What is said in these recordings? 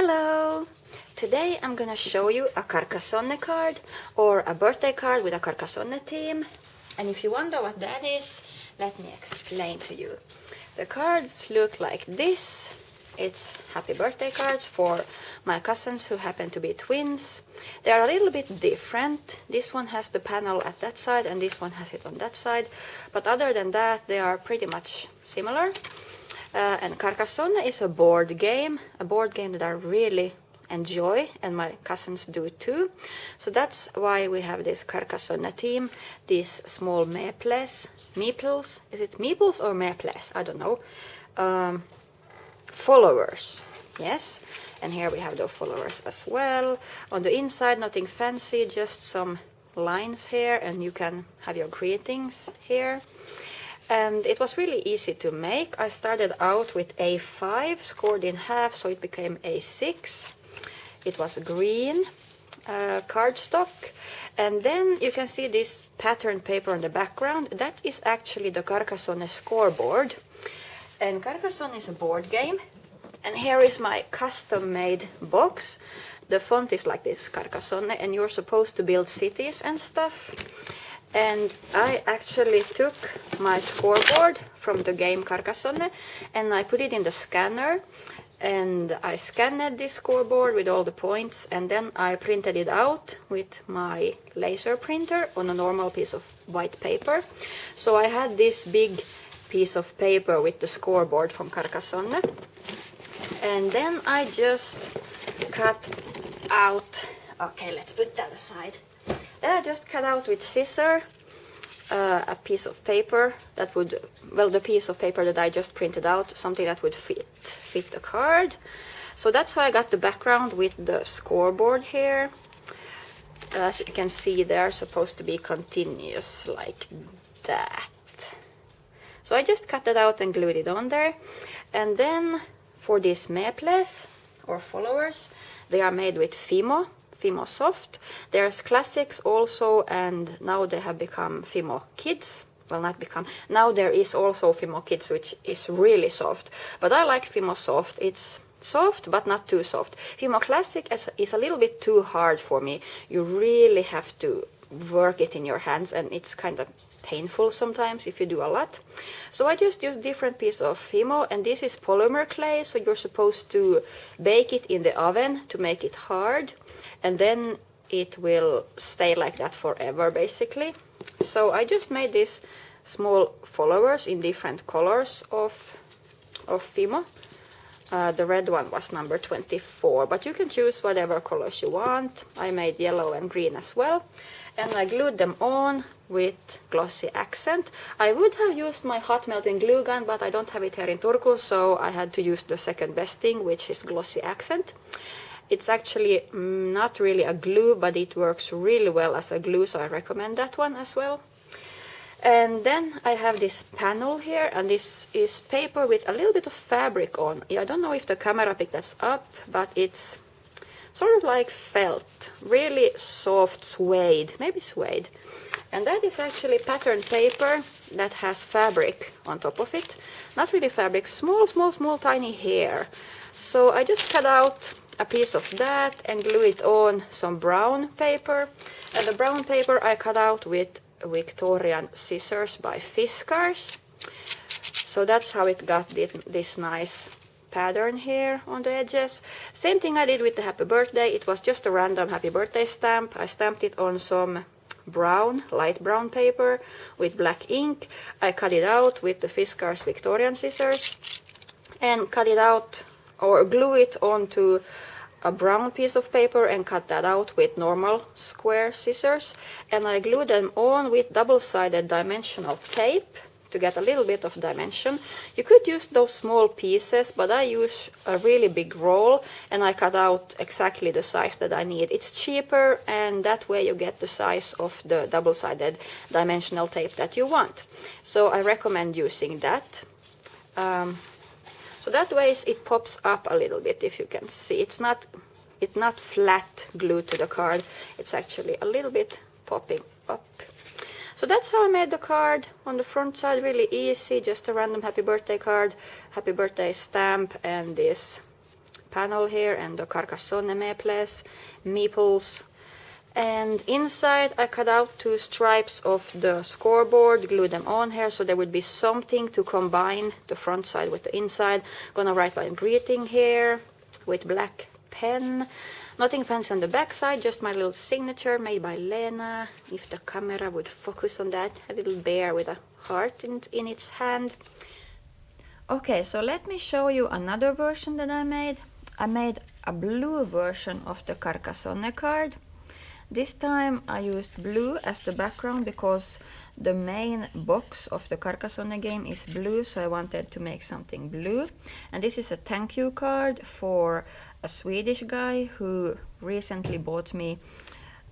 Hello! Today I'm gonna show you a Carcassonne card or a birthday card with a Carcassonne theme. And if you wonder what that is, let me explain to you. The cards look like this. It's happy birthday cards for my cousins who happen to be twins. They are a little bit different. This one has the panel at that side and this one has it on that side. But other than that, they are pretty much similar. And Carcassonne is a board game that I really enjoy, and my cousins do too. So that's why we have this Carcassonne theme, these small meeples. Is it meeples or meeples? I don't know. Followers, yes. And here we have the followers as well. On the inside, nothing fancy, just some lines here, and you can have your greetings here. And it was really easy to make. I started out with A5, scored in half, so it became A6. It was green cardstock. And then you can see this pattern paper on the background. That is actually the Carcassonne scoreboard. And Carcassonne is a board game. And here is my custom-made box. The font is like this, Carcassonne, and you're supposed to build cities and stuff. And I actually took my scoreboard from the game Carcassonne and I put it in the scanner, and I scanned this scoreboard with all the points, and then I printed it out with my laser printer on a normal piece of white paper. So I had this big piece of paper with the scoreboard from Carcassonne, and then I just cut out, okay, let's put that aside. Then I just cut out with scissors a piece of paper that would, well, the piece of paper that I just printed out, something that would fit the card. So that's how I got the background with the scoreboard here. As you can see, they are supposed to be continuous like that. So I just cut it out and glued it on there. And then for these meeples or followers, they are made with Fimo Soft. There's classics also, and now they have become Fimo Kids. Well, not become. Now there is also Fimo Kids, which is really soft. But I like Fimo Soft. It's soft, but not too soft. Fimo Classic is a little bit too hard for me. You really have to work it in your hands, and it's kind of painful sometimes if you do a lot. So I just use different pieces of Fimo, and this is polymer clay, so you're supposed to bake it in the oven to make it hard. And then it will stay like that forever, basically. So I just made these small followers in different colors of Fimo. The red one was number 24, but you can choose whatever colors you want. I made yellow and green as well. And I glued them on with glossy accent. I would have used my hot melting glue gun, but I don't have it here in Turku, so I had to use the second best thing, which is glossy accent. It's actually not really a glue, but it works really well as a glue, so I recommend that one as well. And then I have this panel here, and this is paper with a little bit of fabric on. I don't know if the camera picked that up, but it's sort of like felt, really soft suede, maybe suede. And that is actually pattern paper that has fabric on top of it. Not really fabric, small, tiny hair. So I just cut out a piece of that and glue it on some brown paper. And the brown paper I cut out with Victorian scissors by Fiskars. So that's how it got this nice pattern here on the edges. Same thing I did with the happy birthday. It was just a random happy birthday stamp. I stamped it on some brown, light brown paper with black ink. I cut it out with the Fiskars Victorian scissors and cut it out or glue it onto a brown piece of paper and cut that out with normal square scissors. And I glued them on with double-sided dimensional tape to get a little bit of dimension. You could use those small pieces, but I use a really big roll and I cut out exactly the size that I need. It's cheaper, and that way you get the size of the double-sided dimensional tape that you want. So I recommend using that. So that way it pops up a little bit, if you can see. It's not flat glued to the card. It's actually a little bit popping up. So that's how I made the card. On the front side, really easy, just a random happy birthday card, happy birthday stamp, and this panel here and the Carcassonne maples, meeples. And inside I cut out 2 stripes of the scoreboard, glue them on here so there would be something to combine the front side with the inside. Gonna write my greeting here with black pen. Nothing fancy on the back side, just my little signature made by Lena. If the camera would focus on that, a little bear with a heart in its hand. Okay, so let me show you another version that I made. I made a blue version of the Carcassonne card. This time I used blue as the background because the main box of the Carcassonne game is blue, so I wanted to make something blue. And this is a thank you card for a Swedish guy who recently bought me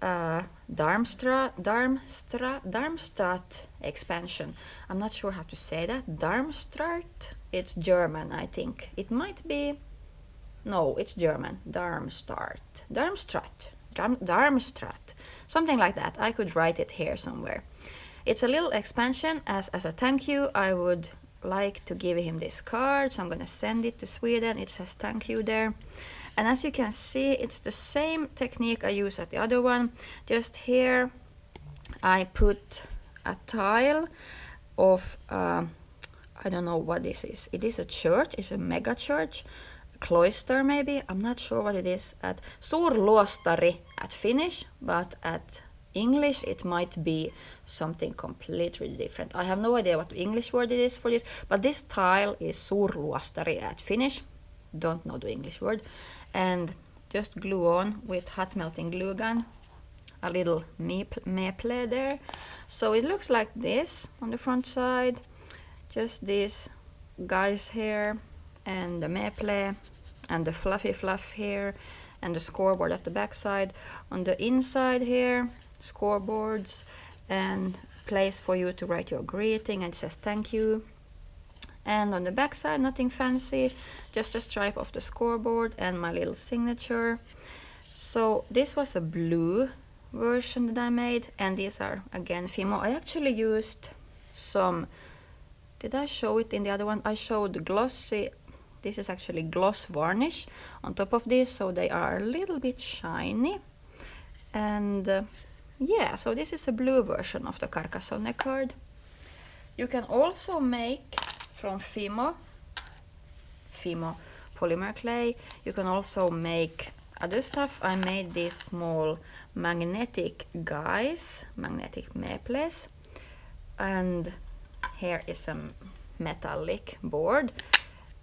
a Darmstadt expansion. I'm not sure how to say that. Darmstadt? It's German, I think. It might be... No, it's German. Darmstadt. Something like that. I could write it here somewhere. It's a little expansion. As a thank you, I would like to give him this card, so I'm gonna send it to Sweden. It says thank you there. And as you can see, it's the same technique I use at the other one. Just here I put a tile of I don't know what this is. It is a church. It's a mega church. Cloister maybe, I'm not sure what it is. At Suurluostari at Finnish, but at English it might be something completely different. I have no idea what the English word it is for this, but this tile is Suurluostari at Finnish. Don't know the English word. And just glue on with hot melting glue gun a little maple there. So it looks like this on the front side. Just these guys here, and the maple and the fluffy fluff here, and the scoreboard at the back side. On the inside here, scoreboards and place for you to write your greeting, and it says thank you. And on the back side, nothing fancy, just a stripe of the scoreboard and my little signature. So this was a blue version that I made, and these are again Fimo. I actually used some, did I show it in the other one? I showed glossy. This is actually gloss varnish on top of this, so they are a little bit shiny. And yeah, so this is a blue version of the Carcassonne card. You can also make from Fimo Polymer clay. You can also make other stuff. I made these small magnetic guys, magnetic maples, and here is a metallic board,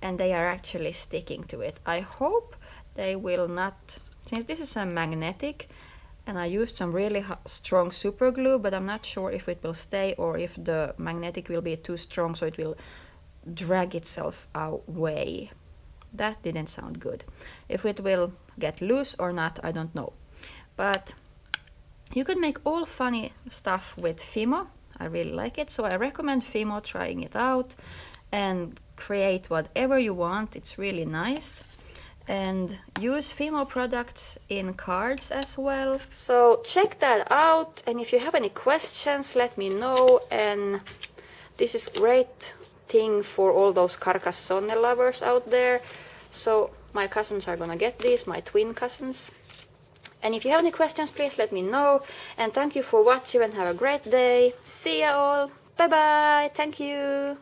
and they are actually sticking to it. I hope they will not, since this is a magnetic, and I used some really strong super glue, but I'm not sure if it will stay or if the magnetic will be too strong so it will drag itself away. That didn't sound good. If it will get loose or not, I don't know. But you could make all funny stuff with Fimo. I really like it, so I recommend Fimo, trying it out and create whatever you want. It's really nice. And use Fimo products in cards as well. So check that out, and if you have any questions, let me know. And this is great thing for all those Carcassonne lovers out there. So my cousins are gonna get these, my twin cousins. And if you have any questions, please let me know. And thank you for watching, and have a great day. See ya all. Bye bye. Thank you.